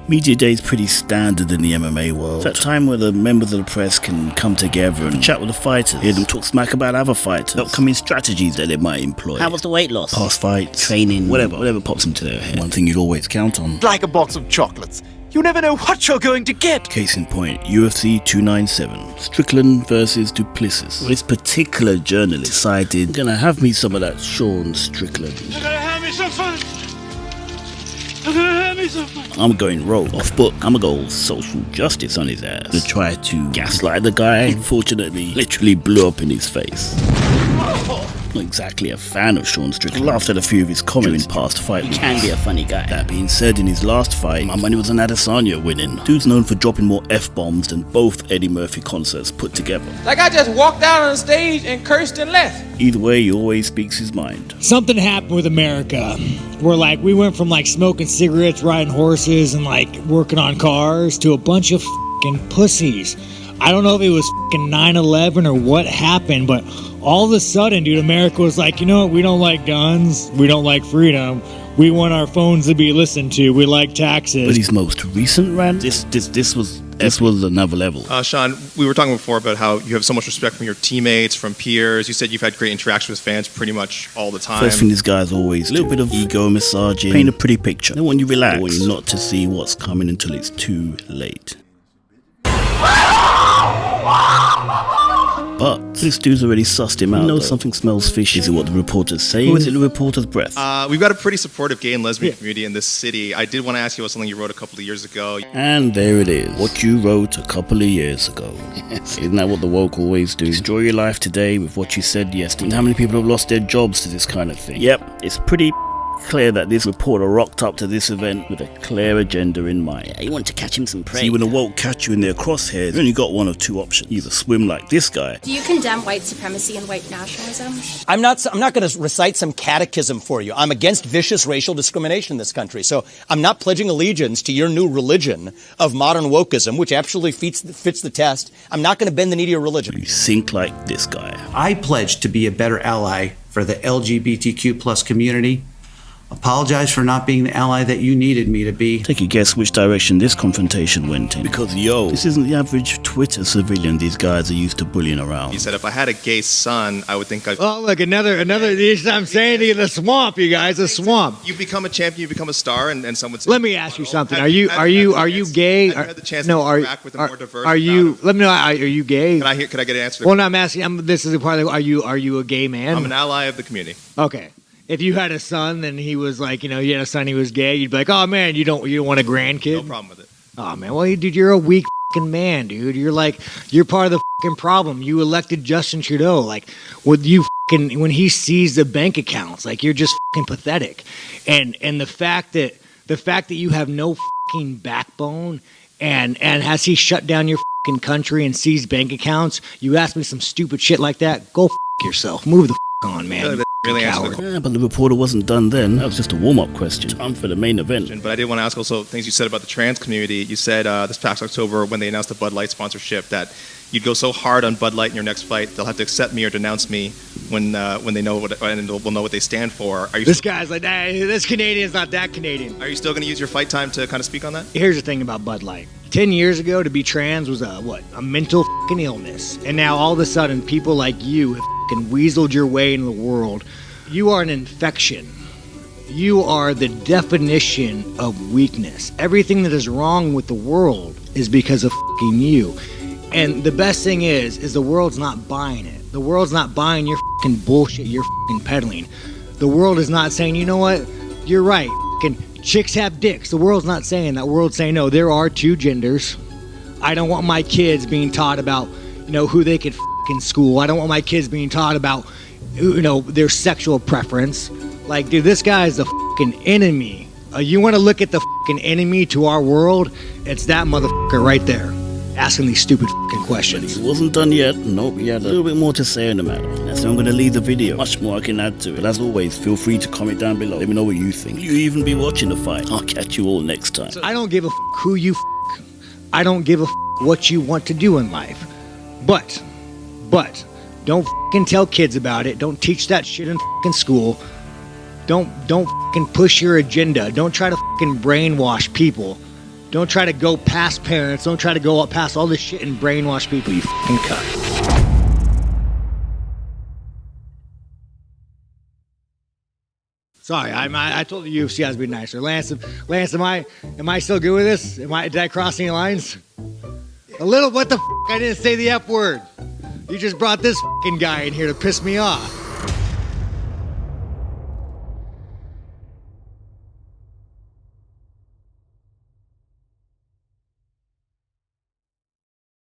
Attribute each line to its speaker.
Speaker 1: Media Day is pretty standard in the MMA world. It's that time where the members of the press can come together and chat with the fighters, hear them talk smack about other fighters, upcoming strategies that they might employ.
Speaker 2: How was the weight loss?
Speaker 1: Past fights,
Speaker 2: training,
Speaker 1: whatever pops into their head. One thing you'd always count on.
Speaker 3: Like a box of chocolates. You never know what you're going to get.
Speaker 1: Case in point, UFC 297, Strickland versus Duplessis. This particular journalist decided, gonna have me some of that Sean Strickland.
Speaker 4: You're gonna have me some fun. You're gonna have me some fun.
Speaker 1: I'm going rogue, off book. I'm gonna go social justice on his ass. To try to gaslight the guy. Unfortunately, literally blew up in his face. Not exactly a fan of Sean Strickland. Laughed at a few of his comments in past fights.
Speaker 2: He can be a funny guy.
Speaker 1: That being said, in his last fight, my money was on Adesanya winning. Dude's known for dropping more F-bombs than both Eddie Murphy concerts put together.
Speaker 5: Like I just walked out on stage and cursed and left.
Speaker 1: Either way, he always speaks his mind.
Speaker 6: Something happened with America where we went from smoking cigarettes, riding horses, and working on cars to a bunch of fucking pussies. I don't know if it was fucking 9/11 or what happened, but all of a sudden, dude, America was like, you know what? We don't like guns. We don't like freedom. We want our phones to be listened to. We like taxes.
Speaker 1: But his most recent rant, this was another level.
Speaker 7: Sean, we were talking before about how you have so much respect from your teammates, from peers. You said you've had great interaction with fans pretty much all the time.
Speaker 1: First thing this guy's always a little bit of ego massaging, paint a pretty picture. They want you relax. They want you not to see what's coming until it's too late. But this dude's already sussed him out. He knows something smells fishy. Is it what the reporters say, or is it the reporter's breath?
Speaker 7: We've got a pretty supportive gay and lesbian community in this city. I did want to ask you about something you wrote a couple of years ago.
Speaker 1: And there it is. What you wrote a couple of years ago. Isn't that what the woke always do? Enjoy your life today with what you said yesterday. And how many people have lost their jobs to this kind of thing? Yep, it's pretty clear that this reporter rocked up to this event with a clear agenda in mind.
Speaker 2: Yeah, you want to catch him some prey.
Speaker 1: See, when the woke catch you in their crosshairs, you only got one of two options. Either swim like this guy.
Speaker 8: Do you condemn white supremacy and white nationalism?
Speaker 9: I'm not going to recite some catechism for you. I'm against vicious racial discrimination in this country. So I'm not pledging allegiance to your new religion of modern wokeism, which absolutely fits the test. I'm not going to bend the knee to your religion.
Speaker 1: You think like this guy.
Speaker 10: I pledge to be a better ally for the LGBTQ plus community. Apologize for not being the ally that you needed me to be.
Speaker 1: Take a guess which direction this confrontation went in. Because this isn't the average Twitter civilian these guys are used to bullying around.
Speaker 7: He said, if I had a gay son, I would think I'd...
Speaker 6: Oh, look, another, I'm saying to you, the swamp, you guys, the swamp.
Speaker 7: You become a champion, you become a star, and someone says...
Speaker 6: Let me ask you something. Are you gay?
Speaker 7: Have you had the chance to interact with a more diverse...
Speaker 6: Let me know, are you gay?
Speaker 7: Could I get an answer?
Speaker 6: Well, no, I'm asking, this is the part of, are you a gay man?
Speaker 7: I'm an ally of the community.
Speaker 6: Okay. If you had a son and he was you had a son, he was gay, you'd be like, oh man, you don't want a grandkid?
Speaker 7: No problem with it.
Speaker 6: Oh man, well, dude, you're a weak fucking man, dude. You're part of the fucking problem. You elected Justin Trudeau. When he sees the bank accounts, you're just fucking pathetic. And the fact that you have no fucking backbone and has he shut down your fucking country and seized bank accounts, you ask me some stupid shit like that, go yourself. Move the on, man.
Speaker 7: Really
Speaker 1: yeah, but the reporter wasn't done then. That was just a warm-up question. Time for the main event.
Speaker 7: But I did want to ask also things you said about the trans community. You said this past October when they announced the Bud Light sponsorship that you'd go so hard on Bud Light in your next fight they'll have to accept me or denounce me when they know what and will know what they stand for.
Speaker 6: This guy's like, hey, this Canadian's not that Canadian.
Speaker 7: Are you still going to use your fight time to kind of speak on that?
Speaker 6: Here's the thing about Bud Light. 10 years ago, to be trans was a mental fucking illness. And now all of a sudden, people like you have fucking weaseled your way into the world. You are an infection. You are the definition of weakness. Everything that is wrong with the world is because of fucking you. And the best thing is the world's not buying it. The world's not buying your fucking bullshit you're fucking peddling. The world is not saying, you know what, you're right, fucking chicks have dicks. The world's not saying that. The world's saying, no, there are two genders. I don't want my kids being taught about, who they could in school. I don't want my kids being taught about, their sexual preference. Dude, this guy is the fucking enemy. You want to look at the fucking enemy to our world? It's that motherfucker right there, asking these stupid fucking questions.
Speaker 1: He wasn't done yet. Nope, he had a little bit more to say on the matter. That's why I'm going to leave the video. Much more I can add to it. As always, feel free to comment down below. Let me know what you think. Will you even be watching the fight? I'll catch you all next time.
Speaker 6: I don't give a who you I don't give a what you want to do in life. But, don't fucking tell kids about it. Don't teach that shit in fucking school. Don't fucking push your agenda. Don't try to fucking brainwash people Don't try to go past parents. Don't try to go up past all this shit and brainwash people, you fucking cunt. Sorry, I told the UFC I was being nicer. Lance, am I still good with this? Did I cross any lines? A little. What the f? I didn't say the F word. You just brought this fucking guy in here to piss me off.